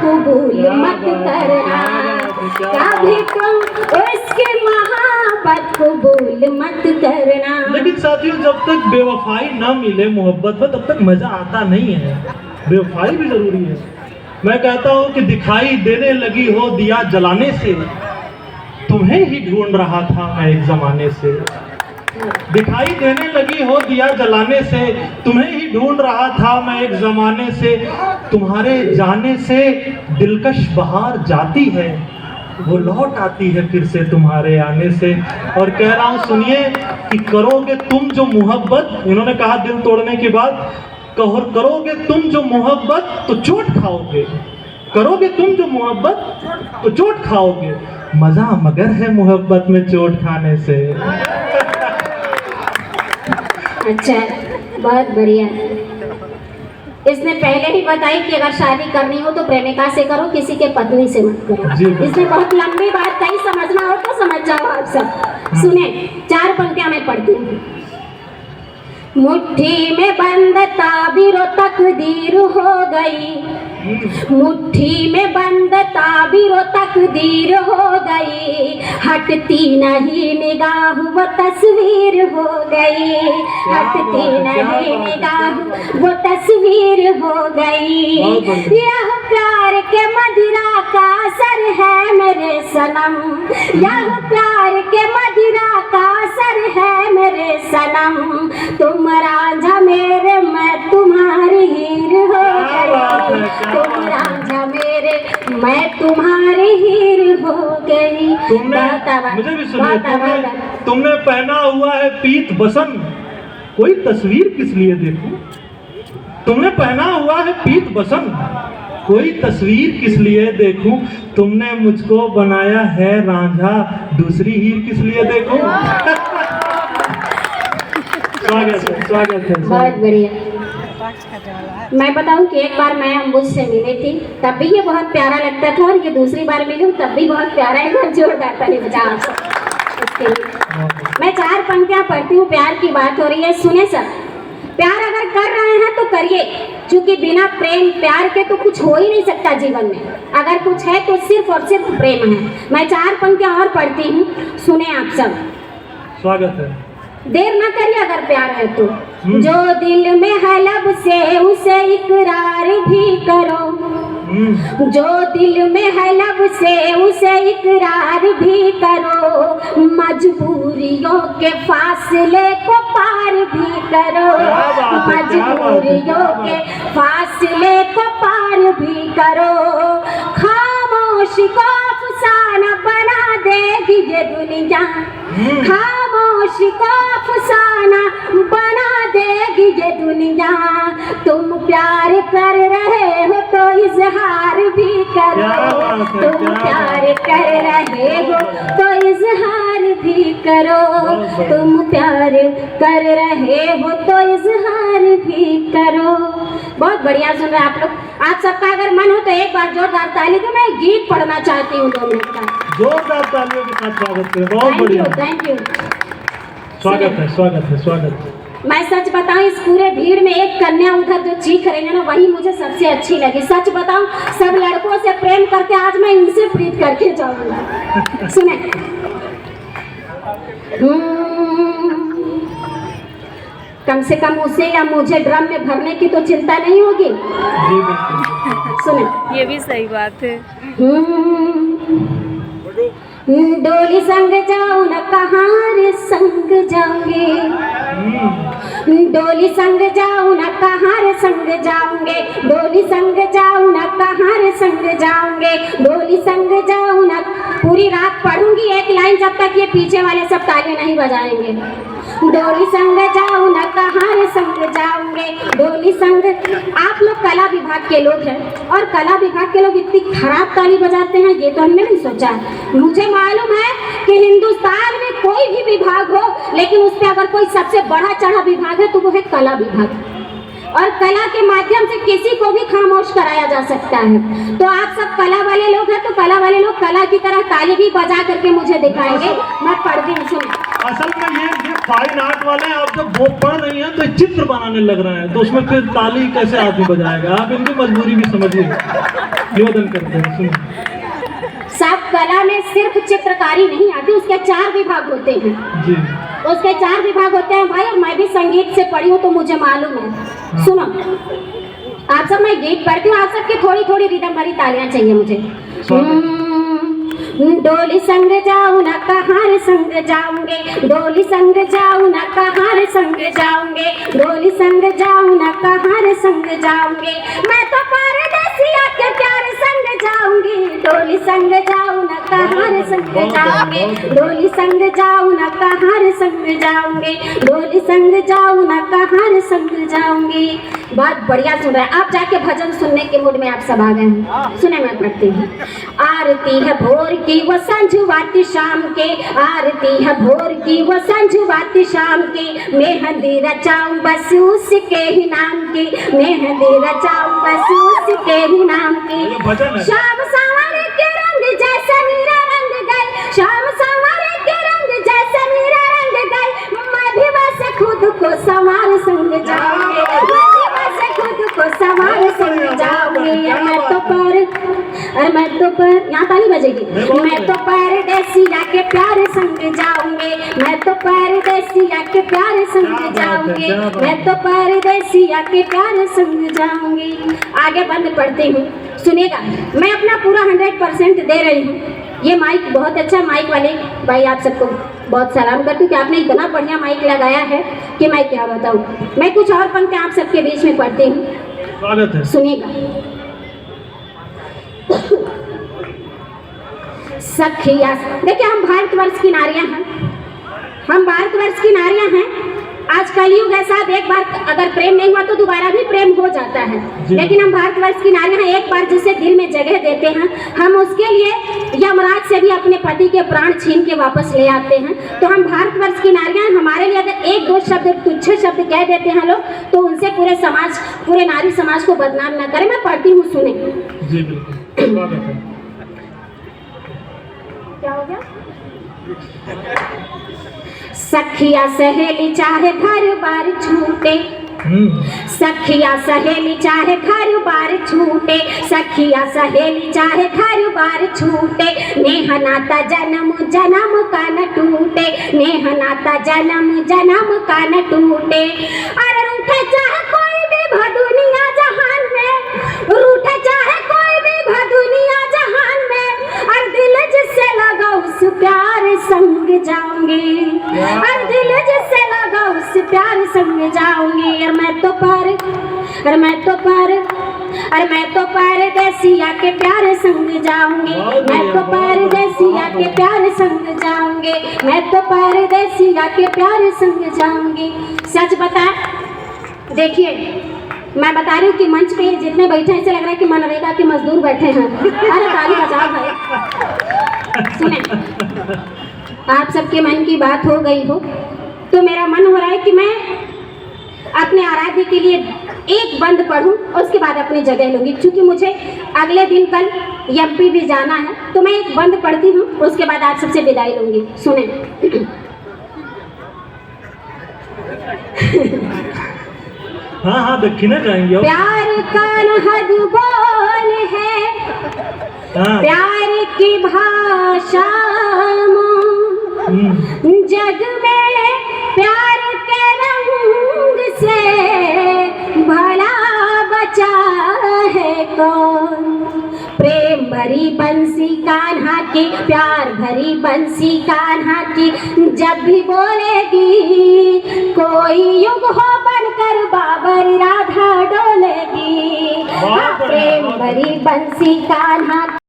कबूल मत करना, कभी तुम उसकी मोहब्बत कबूल मत करना। लेकिन साथियों, जब तक बेवफाई ना मिले मोहब्बत में, तब तक मजा आता नहीं है। बेवफाई भी जरूरी है। मैं कहता हूँ कि दिखाई देने लगी हो दिया जलाने से, तुम्हें ही ढूंढ रहा था मैं एक जमाने से। दिखाई देने लगी हो दिया जलाने से, तुम्हें ही ढूंढ रहा था मैं एक जमाने से। तुम्हारे जाने से दिलकश बहार जाती है, वो लौट आती है फिर से तुम्हारे आने से। और कह रहा हूँ सुनिए कि करोगे तुम जो मोहब्बत, इन्होंने कहा दिल तोड़ने के बाद, करोगे तुम जो मोहब्बत तो चोट खाओगे, करोगे तुम जो मोहब्बत तो चोट खाओगे, मजा मगर है मोहब्बत में चोट खाने से। अच्छा, बहुत बढ़िया। इसने पहले ही बताई कि अगर शादी करनी हो तो प्रेमिका से करो, किसी के पत्नी से मत करो। इसने बहुत लंबी बात कही, समझना हो तो समझ जाओ आप सब। सुने, 4 पंक्तियां मैं पढ़ती हूँ। मुट्ठी में बंद ताबीरो तकदीर हो गई, मुट्ठी में बंद ताबीरो तकदीर हो गई, हटती नहीं निगाह वो तस्वीर हो गई, हटती नहीं निगाह वो तस्वीर हो गई। यह प्यार के मदिरा का असर है मेरे सनम, यह प्यार के मदिरा का असर है मेरे सनम। तुम रांझा मेरे, मैं तुम्हारी हीर हो गई, तुम रांझा मेरे, मैं तुम्हारी हीर हो गई। मुझे भी सुनिए, तुमने पहना हुआ है पीत बसन, कोई तस्वीर किस लिए देखूं? तुमने पहना हुआ है पीत बसन, कोई तस्वीर किस लिए देखूं? तुमने मुझको बनाया है रांझा, दूसरी हीर किस लिए देखूं? स्वागत है, स्वागत है। बहुत बढ़िया। मैं बताऊं कि एक बार मैं अम्बुज से मिली थी, तब भी ये बहुत प्यारा लगता था, और ये दूसरी बार मिली हूँ तब भी बहुत प्यारा है। बहुत जोरदार ताली बजाओ आप सब इसके लिए। मैं 4 पंक्तियां पढ़ती हूँ, प्यार की बात हो रही है। सुने सब, प्यार अगर कर रहे हैं तो करिए, क्योंकि बिना प्रेम प्यार के तो कुछ हो ही नहीं सकता जीवन में। अगर कुछ है तो सिर्फ और सिर्फ प्रेम है। मैं 4 पंक्तियां और पढ़ती हूँ, सुने आप सब। स्वागत है। देर न करिए अगर प्यार है तो, जो दिल में है लब से उसे इकरार भी करो, जो दिल में है लब से उसे इकरार भी करो, मजबूरियों के फासले को पार भी करो, मजबूरियों के फासले को पार भी करो। खामोशी को अफसाना बना देगी ये दुनिया, खामोशी को अफसाना बना देगी ये दुनिया। तुम प्यार कर रहे हो तो इजहार भी करो, तुम प्यार कर रहे हो तो इजहार भी करो, तुम प्यार कर रहे हो तो इजहार भी करो। बहुत बढ़िया सुन रहे आप लोग। आप सबका अगर मन हो तो एक बार जोरदार ताली दो। मैं गीत पढ़ना चाहती हूँ 2 मिनट का। जोरदार तालियों के साथ स्वागत करें। बहुत बढ़िया, थैंक यू। स्वागत है, स्वागत है, स्वागत है। मैं सच बताऊं, इस पूरे भीड़ में एक कन्या उधर जो चीख रही है ना, वही मुझे सबसे अच्छी लगी। सच बताऊं, सब लड़कों से प्रेम करके आज मैं इनसे प्रीत करके जाऊंगा। सुने, कम से कम उसे या मुझे ड्रम में भरने की तो चिंता नहीं होगी। सुने, ये भी सही बात है। डोली संग जाऊं न कहाँ रे संग जाऊंगे, डोली संग जाऊं न कहाँ रे संग जाऊंगे, डोली संग जाऊं न कहाँ रे संग जाऊंगे, डोली संग जाऊं न। पूरी रात पढ़ूंगी एक लाइन जब तक ये पीछे वाले सब तालियां नहीं बजाएंगे। डोली संग जाऊं न कहाँ रे संग जाऊंगे, डोली संग। आप लोग कला विभाग के लोग हैं, और कला विभाग के लोग इतनी खराब ताली बजाते हैं ये तो हमने नहीं सोचा। मुझे मालूम है कि हिंदुस्तान में कोई भी विभाग हो, लेकिन उस पर अगर कोई सबसे बड़ा चढ़ा विभाग है तो वो है कला विभाग, और कला के माध्यम से किसी को भी खामोश कराया जा सकता है। तो आप सब कला वाले लोग हैं, तो कला वाले लोग कला की तरह ताली भी बजा करके मुझे दिखाएंगे। मैं पढ़ती हूँ, सुनो। असल में ये फाइन आर्ट वाले हैं, आप जब वो पढ़ रही हैं तो एक चित्र बनाने लग रहे हैं, तो उसमें फिर ताली कैसे आदमी बजाएगा? आप इनकी मजबूरी भी समझिए। निवेदन करते हैं, सुनिए। साहब, कला में सिर्फ चित्रकारी नहीं आती, उसके 4 विभाग होते हैं। जी। उसके 4 विभाग होते हैं भाई, और मैं भी संगीत से पढ़ी हूँ तो मुझे मालूम है। सुनो, आप सब, मैं गीत पढ़ती हूँ, आप सबकी थोड़ी थोड़ी रिदम भरी तालियां चाहिए मुझे। डोली संग जाऊं ना कहाँ संग जाऊंगे, डोली संग जाऊं ना कहाँ संग जाऊंगे, डोली संग जाऊं ना कहाँ संग जाऊंगे, मैं तो परदेसिया के प्यार संग जाऊंगी, डोली संग जाऊं ना कहाँ संग जाऊंगे, डोली संग जाऊं ना कहाँ संग जाऊंगे, डोली संग जाऊं ना कहाँ संग जाऊंगी। बहुत बढ़िया सुन रहे हैं आप, जाके भजन सुनने के मूड में आप सब आ गए हैं। सुने, मैं पढ़ती हूँ। आरती है भोर की वो संजुवाती शाम के, आरती है भोर की वो संजुवाती शाम की, मेहंदी रचाऊं बस उसके ही नाम की, मेहंदी रचाऊं बस उसके ही नाम की। शाम सवारे के रंग जैसे मेरा रंग गए, शाम सवारे के रंग जैसे मेरा रंग गए, मैं भी बस खुद को संवार संग जाऊंगी, मैं भी बस खुद को संवार संग जाऊंगी। मैं तो पर यहाँ ताली बजेगी। मैं तो परदेसिया के प्यार संग जाऊंगी, मैं तो परदेसिया के प्यार संग जाऊंगी, मैं तो परदेसिया के प्यार संग जाऊंगी। आगे बंद पढ़ती हूँ, सुनिएगा। मैं अपना पूरा 100% दे रही हूँ। ये माइक बहुत अच्छा, माइक वाले भाई आप सबको बहुत सलाम करती हूँ कि आपने इतना बढ़िया माइक लगाया है कि मैं क्या बताऊँ। मैं कुछ और पंक्तियाँ आप सबके बीच में पढ़ती हूँ, स्वागत है। सुनिएगा। सखिया, देखिए हम भारतवर्ष की नारियां हैं, हम भारतवर्ष की नारियां हैं। आज कलयुग है साहब, एक बार अगर प्रेम नहीं हुआ तो दोबारा भी प्रेम हो जाता है, लेकिन हम भारतवर्ष की नारियां हैं। एक बार जिसे दिल में जगह देते हैं, हम उसके लिए यमराज से भी अपने पति के प्राण छीन के वापस ले आते हैं। तो हम भारतवर्ष की नारियां हैं। हमारे लिए अगर 1-2 शब्द, तुच्छे शब्द कह देते हैं लोग, तो उनसे पूरे समाज, पूरे नारी समाज को बदनाम न करें। मैं पढ़ती हूँ, सुने। जी बिल्कुल, स्वागत है। क्या हो गया? सखिया सहेली चाहे घर बार छूटे, सखिया सहेली चाहे घर बार छूटे, सखिया सहेली चाहे घर बार छूटे, नेह नाता जन्म जन्म का न टूटे, नेह नाता जन्म जन्म का न टूटे। अरे रूठे चाहे कोई भी भदुनिया जहान में, रूठे चाहे कोई भी भदुनिया जहान में, और दिल जिससे लगा उस प्यार संग जाऊंगी, और दिल जिससे लगा उस प्यार संग जाऊंगी। और मैं तो परदेसिया के प्यार संग जाऊंगी, मैं तो परदेसिया के प्यार संग जाऊंगी, मैं तो परदेसिया के प्यार संग जाऊंगी। सच बता, देखिए मैं बता रही हूँ कि मंच पे जितने बैठे हैं ऐसे लग रहा है कि मनरेगा के मजदूर बैठे हैं। अरे ताली बजाओ भाई। सुने, आप सबके मन की बात हो गई हो तो मेरा मन हो रहा है कि मैं अपने आराध्य के लिए एक बंद पढ़ूं, उसके बाद अपनी जगह लूंगी, क्योंकि मुझे अगले दिन कल एमपी भी जाना है। तो मैं एक बंद पढ़ती हूँ, उसके बाद आप सबसे विदाई लूंगी। सुने। हाँ हाँ, दक्षिणा जाएंगे। प्यार का हद बोल है, प्यार की भाषा जग में, प्यार के रंग से भला बचा है कौन। प्रेम भरी बंसी कान्हा की, प्यार भरी बंसी कान्हा की, जब भी बोलेगी कोई युग हो बनकर बाबर राधा डोलेगी। प्रेम भरी बंसी कान्हा